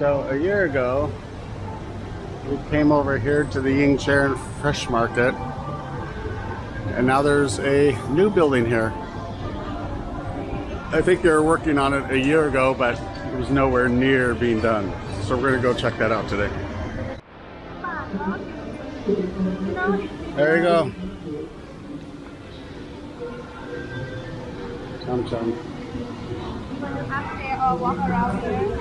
So a year ago, we came over here to the Ying Charoen Fresh Market, and now there's a new building here. I think they were working on it a year ago, but it was nowhere near being done. So we're gonna go check that out today. There you go. Chum chum. Or walk around here.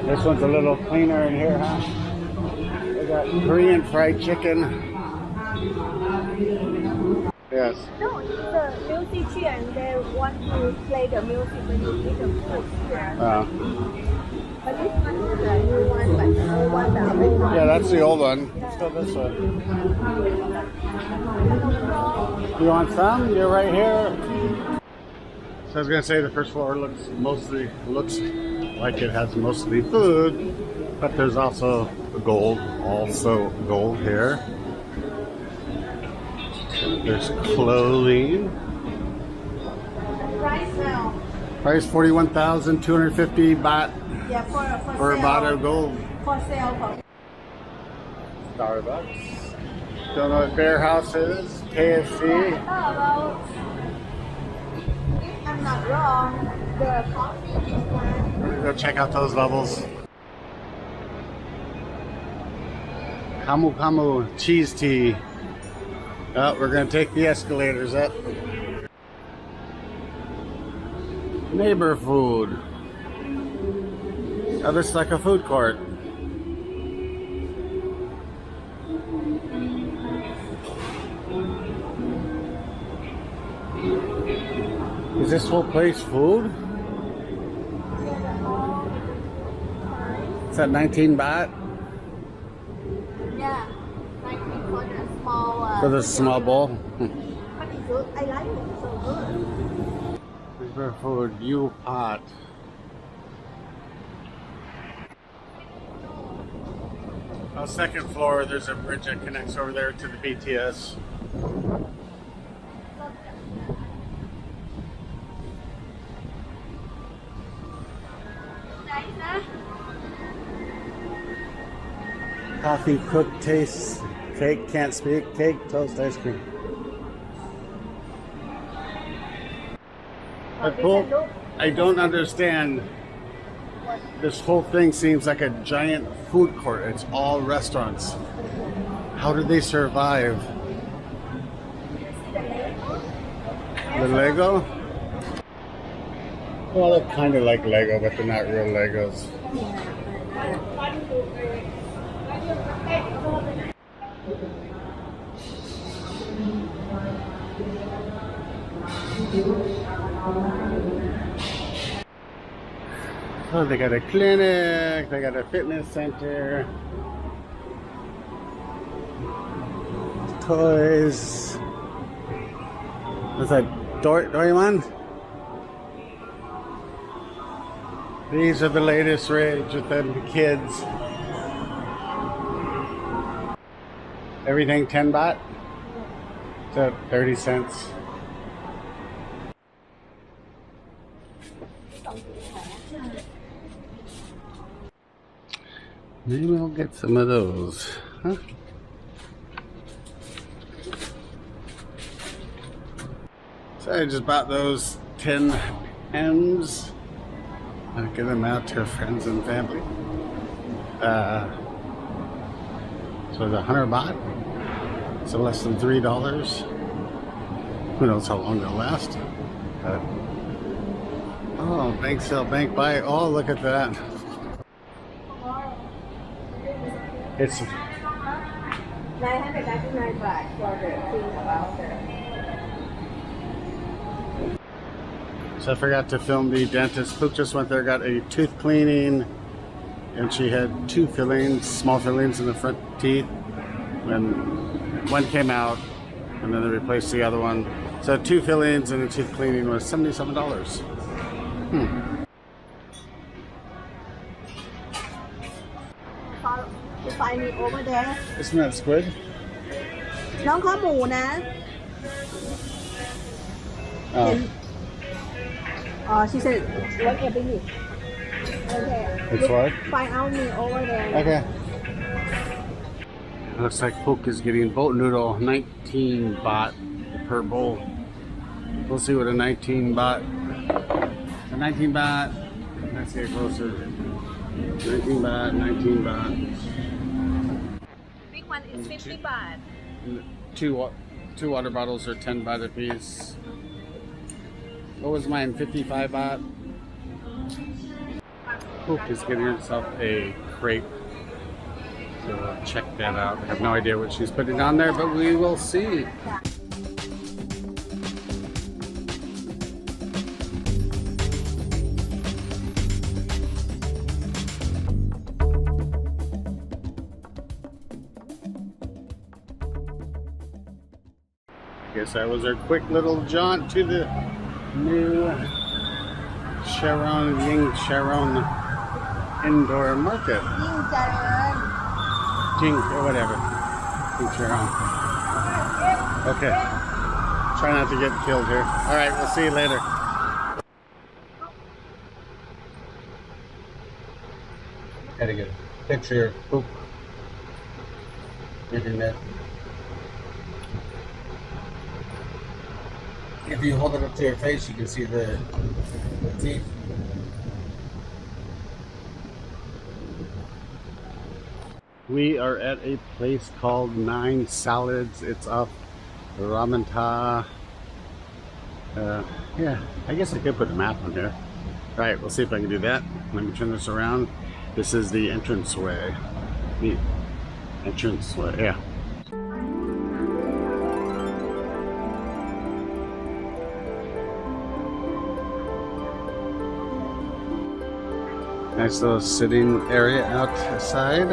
This one's a little cleaner in here, huh? They got Korean fried chicken. Yes. No, it's the musician. They want to play the music when you eat the food here. But this one is the new one, but the old one, the original. Yeah, that's the old one. Let's go this way. You want some? You're right here. So I was gonna say the first floor looks like it has mostly food, but there's also gold here. There's clothing. Price now. Price 41,250 baht Yeah, for a baht of gold. For sale. Starbucks. Don't know what Bear House is. KFC. Well, if I'm not wrong, the coffee is one. Go check out those levels. Kamu Kamu cheese tea. Oh, we're gonna take the escalators up. Neighbor food. Oh, this is like a food court. Is this whole place food? Is that 19 baht? Yeah, like for the small. For the small bowl? But it's good. I like it. So good. Neighbor food, you pot. On the second floor, there's a bridge that connects over there to the BTS. Nice, huh? Coffee, cook, taste, cake, can't speak, cake, toast, ice cream. But Pook, I don't understand. This whole thing seems like a giant food court. It's all restaurants. How do they survive? The Lego? Well, they're kind of like Lego, but they're not real Legos. Oh, they got a clinic, they got a fitness center, toys. What's that, Doraemon? These are the latest rage with the kids. Everything 10 baht? So 30 cents. Maybe we'll get some of those, huh? So I just bought those 10 M's. I'll give them out to friends and family. So it's 100 baht. So less than $3. Who knows how long they'll last? But, oh, bank sell, bank buy. Oh, look at that. It's 999 baht for the thing about the. So I forgot to film the dentist. Pook just went there, got a tooth cleaning, and she had 2 fillings, small fillings in the front teeth. And one came out, and then they replaced the other one. So 2 fillings and a tooth cleaning was $77. You find me over there. Isn't that squid? น้องข้อหมูนะ Oh. She said, what happened? Okay. It's what? Find out me over there. Okay. Looks like Pook is getting boat noodle, 19 baht per bowl. We'll see what a 19 baht. A 19 baht. Let's get closer. 19 baht, 19 baht. Big one is 50 baht. Two water bottles are 10 baht a piece. What was mine? 55 baht. Pook is getting herself a crepe. So we'll check that out. I have no idea what she's putting on there, but we will see. Guess that was our quick little jaunt to the new Ying Charoen Indoor Market. Ying Charoen. Or whatever. Ying Charoen. Okay. Try not to get killed here. Alright, we'll see you later. Gotta get a picture of Pook. Internet. If you hold it up to your face, you can see the teeth. We are at a place called 9 Salads. It's up Ramanta. Yeah, I guess I could put a map on here. All right, we'll see if I can do that. Let me turn this around. This is the entranceway. The entranceway, yeah. Nice little sitting area outside.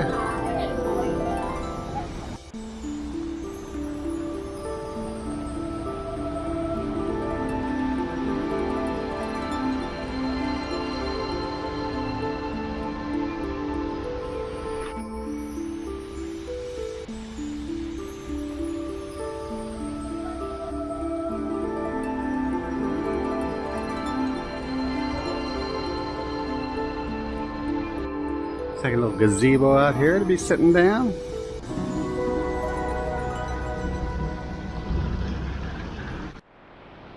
Take a little gazebo out here to be sitting down.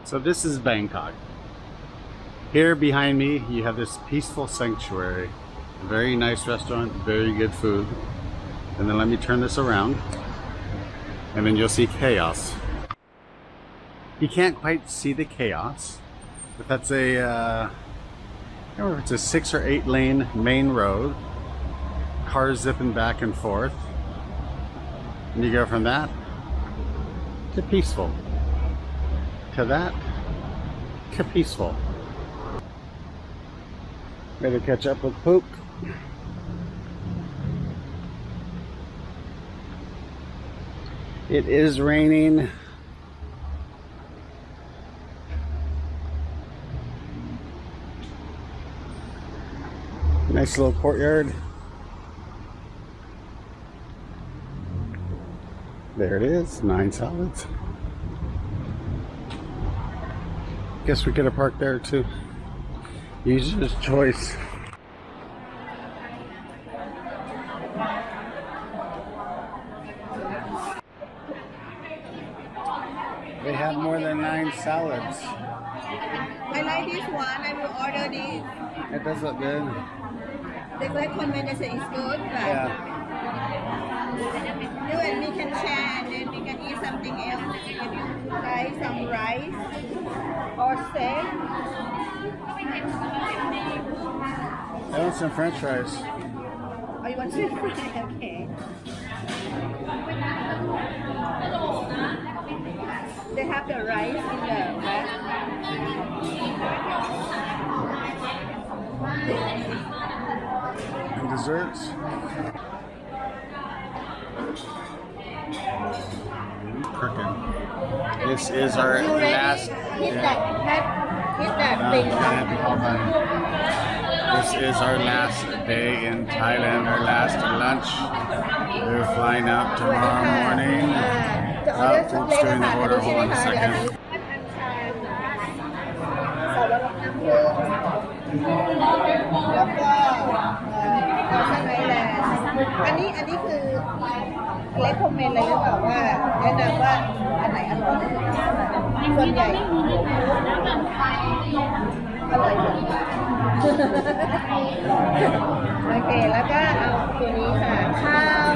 So this is Bangkok. Here behind me you have this peaceful sanctuary. A very nice restaurant, very good food. And then let me turn this around. And then you'll see chaos. You can't quite see the chaos, but that's a, I don't know if it's a 6 or 8 lane main road. Cars zipping back and forth, and you go from that to peaceful, to that to peaceful. Ready to catch up with Pook. It is raining. Nice little courtyard. There it is, 9 Salads. Guess we could have parked there too. User's choice. They have more than 9 salads. I like this one. I will order this. It does look good. The recommendation is good, but Yeah. you and me can share and then we can eat something else. If you try some rice or steak. I want some French fries. Oh, you want to fry? Okay. They have the rice in the back. And desserts. Cooking. This is our last. Hit that thing. This is our last day in Thailand, our last lunch. We're flying out tomorrow morning. Oops, doing the order. Hold on a second. แล้วก็เราใช้ไม้แลนด์อันนี้คือเลคคอมเมนต์เลยหรือเปล่าว่าแนะนำว่าอันไหนอร่อยส่วนใหญ่อร่อยหมดโอเคแล้วก็เอาตัวนี้ค่ะข้าว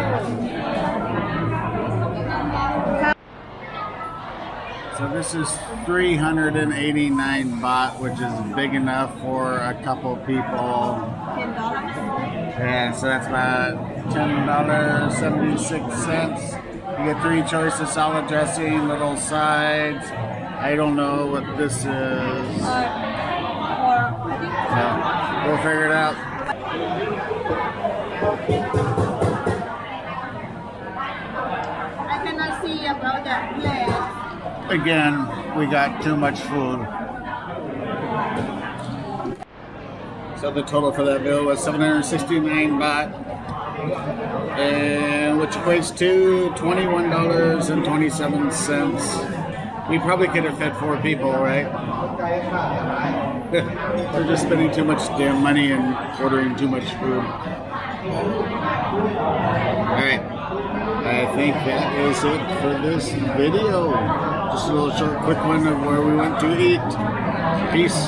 So this is 389 baht, which is big enough for a couple people. $10 Yeah, so that's about $10.76. You get 3 choices: salad dressing, little sides. I don't know what this is. or I think So we'll figure it out. I cannot see about that plate. Again, we got too much food. So the total for that bill was 769 baht, and which equates to $21.27. We probably could have fed 4 people, right? We're just spending too much damn money and ordering too much food. Alright, I think that is it for this video. Just a little short, quick one of where we went to eat. Peace.